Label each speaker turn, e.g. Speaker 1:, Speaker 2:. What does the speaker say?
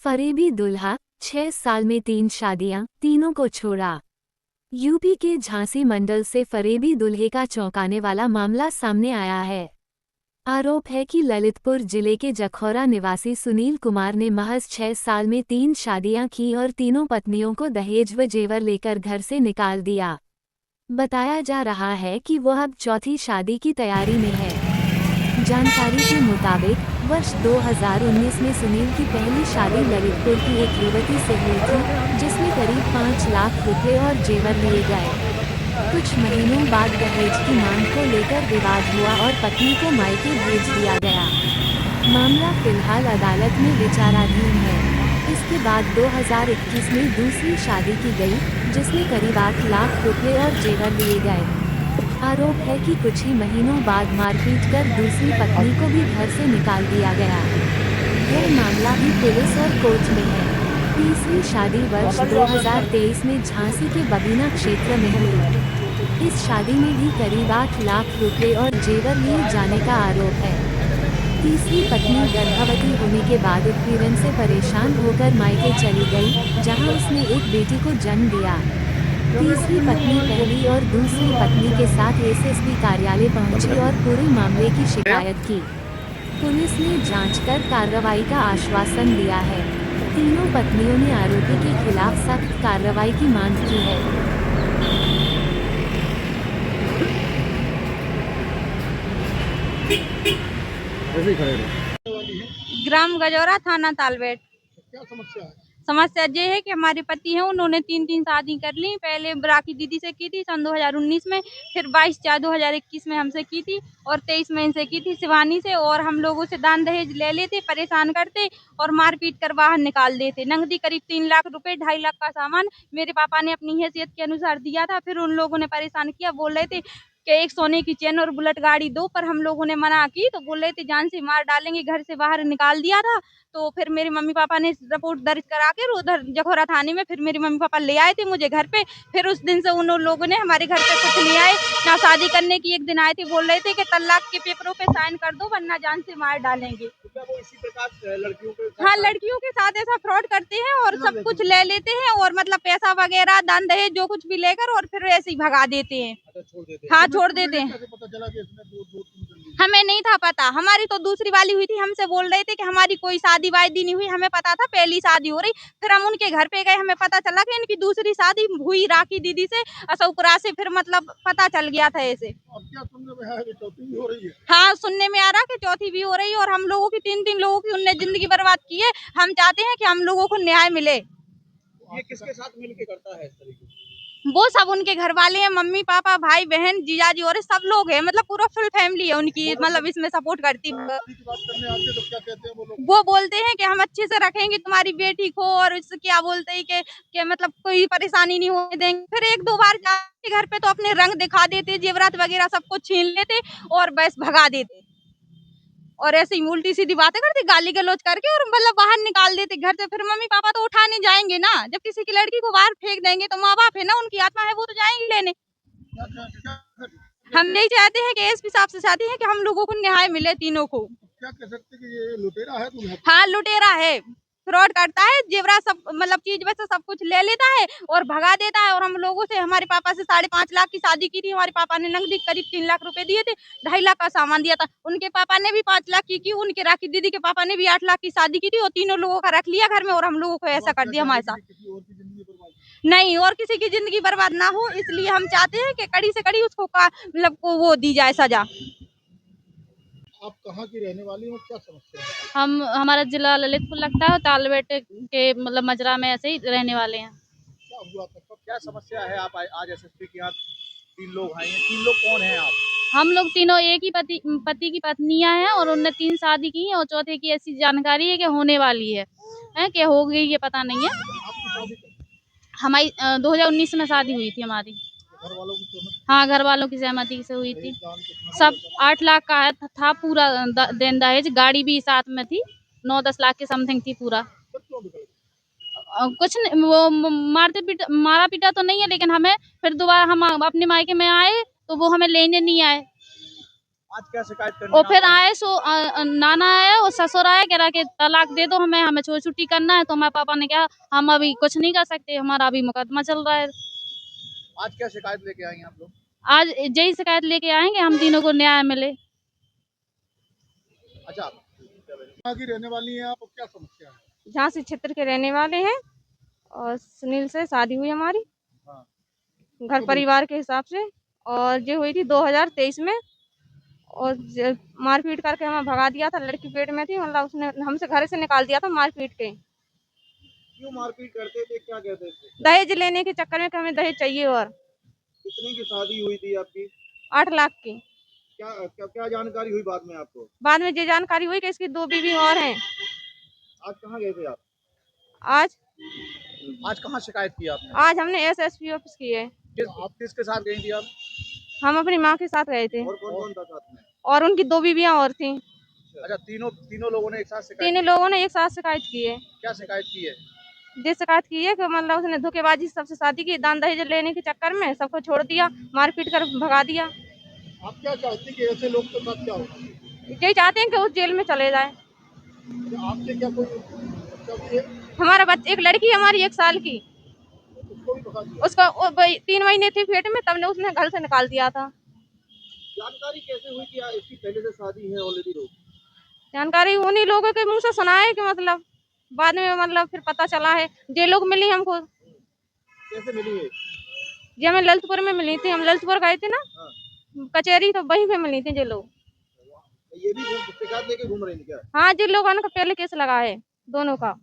Speaker 1: फरेबी दुल्हा, 6 साल में 3 शादियां, तीनों को छोड़ा। यूपी के झांसी मंडल से फरेबी दूल्हे का चौंकाने वाला मामला सामने आया है। आरोप है कि ललितपुर जिले के जखौरा निवासी सुनील कुमार ने महज 6 साल में 3 शादियां की और तीनों पत्नियों को दहेज व जेवर लेकर घर से निकाल दिया। बताया जा रहा है कि वह अब चौथी शादी की तैयारी में है। जानकारी के मुताबिक वर्ष 2019 में सुनील की पहली शादी ललितपुर की एक युवती से हुई थी, जिसमें करीब 5 लाख रुपए और जेवर लिए गए। कुछ महीनों बाद दहेज की मांग को लेकर विवाद हुआ और पत्नी को मायके भेज दिया गया। मामला फिलहाल अदालत में विचाराधीन है। इसके बाद 2021 में दूसरी शादी की गई, जिसमें करीब 8 लाख रुपए और जेवर लिए गए। आरोप है कि कुछ ही महीनों बाद मारपीट कर दूसरी पत्नी को भी घर से निकाल दिया गया। यह मामला भी पुलिस और कोर्ट में है। तीसरी शादी वर्ष 2023 में झांसी के बबीना क्षेत्र में हुई। इस शादी में भी करीब 8 लाख रुपए और जेवर लिए जाने का आरोप है। तीसरी पत्नी गर्भवती होने के बाद उत्पीड़न से परेशान होकर मायके चली गई, जहां उसने एक बेटी को जन्म दिया। तीसरी पत्नी पहली और दूसरी पत्नी के साथ एसएसपी कार्यालय पहुंची और पूरे मामले की शिकायत की। पुलिस ने जांच कर कार्रवाई का आश्वासन दिया है। तीनों पत्नियों ने आरोपी के खिलाफ सख्त कार्रवाई की मांग की है।
Speaker 2: ग्राम गजौरा, थाना तालबेट।
Speaker 3: क्या समस्या है?
Speaker 2: समस्या ये है कि हमारे पति हैं, उन्होंने 3 शादी कर ली। पहले राखी दीदी से की थी सन 2019 में, फिर 22/4/2021 में हमसे की थी और 23 में इनसे की थी शिवानी से। और हम लोगों से दान दहेज ले लेते, परेशान करते और मारपीट कर बाहर निकाल देते। नगदी करीब 3 लाख रुपए, 2.5 लाख का सामान मेरे पापा ने अपनी हैसियत के अनुसार दिया था। फिर उन लोगों ने परेशान किया, बोल रहे थे कि एक सोने की चेन और बुलेट गाड़ी दो, पर हम लोगों ने मना की तो बोल रहे थे जान से मार डालेंगे, घर से बाहर निकाल दिया था। तो फिर मेरे मम्मी पापा ने रिपोर्ट दर्ज करा के उधर जखौरा थाने में फिर मेरे मम्मी पापा ले आए थे मुझे घर पे। फिर उस दिन से उन लोगों ने हमारे घर पे कुछ नहीं आए, ना शादी करने की। एक दिन आए थे, बोल रहे थे कि तलाक के पेपरों पे साइन कर दो वरना जान से मार डालेंगे।
Speaker 3: क्या वो इसी प्रकार लड़कियों के साथ?
Speaker 2: हाँ, लड़कियों के साथ ऐसा फ्रॉड करते हैं और सब कुछ ले लेते हैं और मतलब पैसा वगैरह दान दहेज जो कुछ भी लेकर और फिर ऐसे ही भगा देते हैं।
Speaker 3: अच्छा, छोड़ देते हैं।
Speaker 2: हाँ, छोड़ देते हैं।
Speaker 3: कैसे पता चला कि इसने दो दो तीन कर ली?
Speaker 2: हमें नहीं था पता, हमारी तो दूसरी वाली हुई थी। हमसे बोल रहे थे कि हमारी कोई शादी वादी नहीं हुई, हमें पता था पहली शादी हो रही। फिर हम उनके घर पे गए, हमें पता चला कि इनकी दूसरी शादी हुई राखी दीदी से, अशोकपुरा से। फिर मतलब पता चल गया था ऐसे।
Speaker 3: अब क्या सुनने में है कि चौथी भी हो रही है?
Speaker 2: हाँ, सुनने में आ रहा कि चौथी भी हो रही है और हम लोगों की 3 लोगों की उनने जिंदगी बर्बाद की है। हम चाहते हैं कि हम लोगों को न्याय मिले।
Speaker 3: ये किसके साथ मिलके करता है इस तरीके से?
Speaker 2: वो सब उनके घर वाले हैं, मम्मी पापा भाई बहन जीजाजी और सब लोग हैं, मतलब पूरा फुल फैमिली है उनकी, मतलब इसमें सपोर्ट करती है।
Speaker 3: शादी की बात करने आते हैं तो क्या कहते हैं वो लोग?
Speaker 2: वो बोलते हैं कि हम अच्छे से रखेंगे तुम्हारी बेटी को और इससे क्या बोलते हैं कि मतलब कोई परेशानी नहीं होने देंगे। फिर 1-2 बार जाके घर पे तो अपने रंग दिखा देते, जेवरात वगैरह सब कुछ छीन लेते और बस भगा देते और ऐसे ही उल्टी सीधी बातें करते, गाली गलौज करके और मतलब बाहर निकाल देते घर से। फिर मम्मी पापा तो उठाने जाएंगे ना, जब किसी की लड़की को बाहर फेंक देंगे तो माँ बाप है ना, उनकी आत्मा है, वो तो जाएंगे लेने। हम यही चाहते हैं कि एसपी साहब से चाहते हैं कि हम लोगों को न्याय मिले, तीनों को।
Speaker 3: क्या कह सकते हैं कि ये लुटेरा है दूल्हा?
Speaker 2: हाँ, लुटेरा है, फ्रॉड करता है, जेवरा सब मतलब चीज वैसे सब कुछ ले लेता है और भगा देता है। और हम लोगों से, हमारे पापा से 5.5 लाख की शादी की थी, हमारे पापा ने नकदी करीब 3 लाख रुपए दिए थे, 2.5 लाख का सामान दिया था। उनके पापा ने भी 5 लाख की, उनके राखी दीदी के पापा ने भी 8 लाख की शादी की थी और तीनों लोगों का रख लिया घर में और हम लोगों को ऐसा कर दिया हमारे साथ।
Speaker 3: किसी और की जिंदगी बर्बाद?
Speaker 2: नहीं, और किसी की जिंदगी बर्बाद ना हो, इसलिए हम चाहते हैं कि कड़ी से कड़ी उसको मतलब को वो दी जाए सजा।
Speaker 3: आप कहाँ की रहने वाली हो, क्या समस्या है?
Speaker 4: हमारा जिला ललितपुर लगता है, तालबेट के मतलब मजरा में ऐसे ही रहने वाले हैं।
Speaker 3: क्या हुआ था, कब क्या समस्या है? आप आज एसएसपी के यहाँ 3 लोग आए हैं। 3 लोग कौन हैं आप?
Speaker 4: हम लोग तीनों एक ही पति की पत्नियां हैं और उनने 3 शादी की हैं और चौथे की ऐसी जानकारी है कि होने वाली है कि हो गई, ये पता नहीं है।
Speaker 3: आपकी शादी कब?
Speaker 4: हमारी 2019 में शादी हुई थी हमारी।
Speaker 3: घर वालों की सहमति?
Speaker 4: हाँ, घर वालों की सहमति से हुई थी।
Speaker 3: दान कितना?
Speaker 4: सब 8 लाख का था पूरा देन दहेज, गाड़ी भी साथ में थी, 9-10 लाख के समथिंग थी पूरा।
Speaker 3: सब क्यों बिगड़ गए?
Speaker 4: कुछ नहीं, वो मारा पीटा तो नहीं है, लेकिन हमें फिर दोबारा हम अपने मायके में आए तो वो हमें लेने नहीं आए।
Speaker 3: आज क्या शिकायत करनी
Speaker 4: और
Speaker 3: है
Speaker 4: फिर
Speaker 3: आप
Speaker 4: आए सो नाना आया और ससुर आया, कह रहा कि तलाक दे दो हमें छोड़ छुट्टी करना है। तो हमारे पापा ने कहा हम अभी कुछ नहीं कर सकते, हमारा अभी मुकदमा चल रहा है।
Speaker 3: आज क्या शिकायत लेके आई हैं आप लोग?
Speaker 4: आज यही शिकायत लेके आएंगे, हम तीनों को न्याय मिले।
Speaker 3: अच्छा,
Speaker 5: कहाँ की रहने वाली हैं आप और क्या समस्या है?
Speaker 6: झांसी क्षेत्र के रहने वाले हैं और सुनील से शादी हुई हमारी
Speaker 3: हाँ।
Speaker 6: घर परिवार के हिसाब से, और ये हुई थी 2023 में। और मारपीट करके हमें भगा दिया था, लड़की पेट में थी, मतलब उसने हमसे घर से निकाल दिया था मारपीट के।
Speaker 3: क्यों मारपीट करते थे, क्या कहते थे?
Speaker 6: दहेज लेने के चक्कर में कि हमें दहेज चाहिए। और
Speaker 3: कितने की शादी हुई थी आपकी?
Speaker 6: 8 लाख की।
Speaker 3: क्या क्या क्या जानकारी हुई बाद में आपको?
Speaker 6: बाद में ये जानकारी हुई कि इसकी 2 बीवी और हैं।
Speaker 3: आज कहाँ गए थे आप?
Speaker 6: आज
Speaker 3: आज कहाँ शिकायत की आपने?
Speaker 6: आज हमने एसएसपी ऑफिस की है।
Speaker 3: आप किसके साथ गई थी आप?
Speaker 6: हम अपनी माँ के साथ गए थे
Speaker 3: और कौन कौन था साथ में?
Speaker 6: और उनकी 2 बीवियां और थी।
Speaker 3: अच्छा, तीनों लोगों ने एक साथ शिकायत
Speaker 6: तीनों
Speaker 3: की?
Speaker 6: लोगों ने एक साथ शिकायत की है।
Speaker 3: क्या शिकायत की है?
Speaker 6: ये शिकायत की है कि मतलब उसने धोखेबाजी से सबसे शादी की, दान दहेज लेने के चक्कर में सबको छोड़ दिया, मारपीट कर भगा दिया।
Speaker 5: आप क्या चाहते हैं कि ऐसे लोग के साथ क्या होगा?
Speaker 6: यही चाहते हैं कि वो जेल में चले जाए।
Speaker 5: आपके क्या कोई बच्चा भी है?
Speaker 6: हमारा बच्चा, एक लड़की है हमारी 1 साल की,
Speaker 5: उसको भी भगा दिया?
Speaker 6: उसका 3 महीने थी पेट में, तब ने उसने घर से निकाल दिया था।
Speaker 3: जानकारी कैसे हुई कि इसकी पहले से शादी है ऑलरेडी? लोग
Speaker 6: जानकारी उन्हीं लोगों के मुंह से सुना है कि मतलब बाद में मतलब फिर पता चला है। ये लोग मिली हमको,
Speaker 3: कैसे मिली है?
Speaker 6: ये हमें ललितपुर में मिली थी, हम ललितपुर गए थे ना
Speaker 3: हाँ।
Speaker 6: कचहरी, तो वहीं पे मिली थी ये लोग।
Speaker 3: ये भी शिकायत लेके घूम रही थी क्या?
Speaker 6: हाँ, जिन लोगों का पहले केस लगा है दोनों का।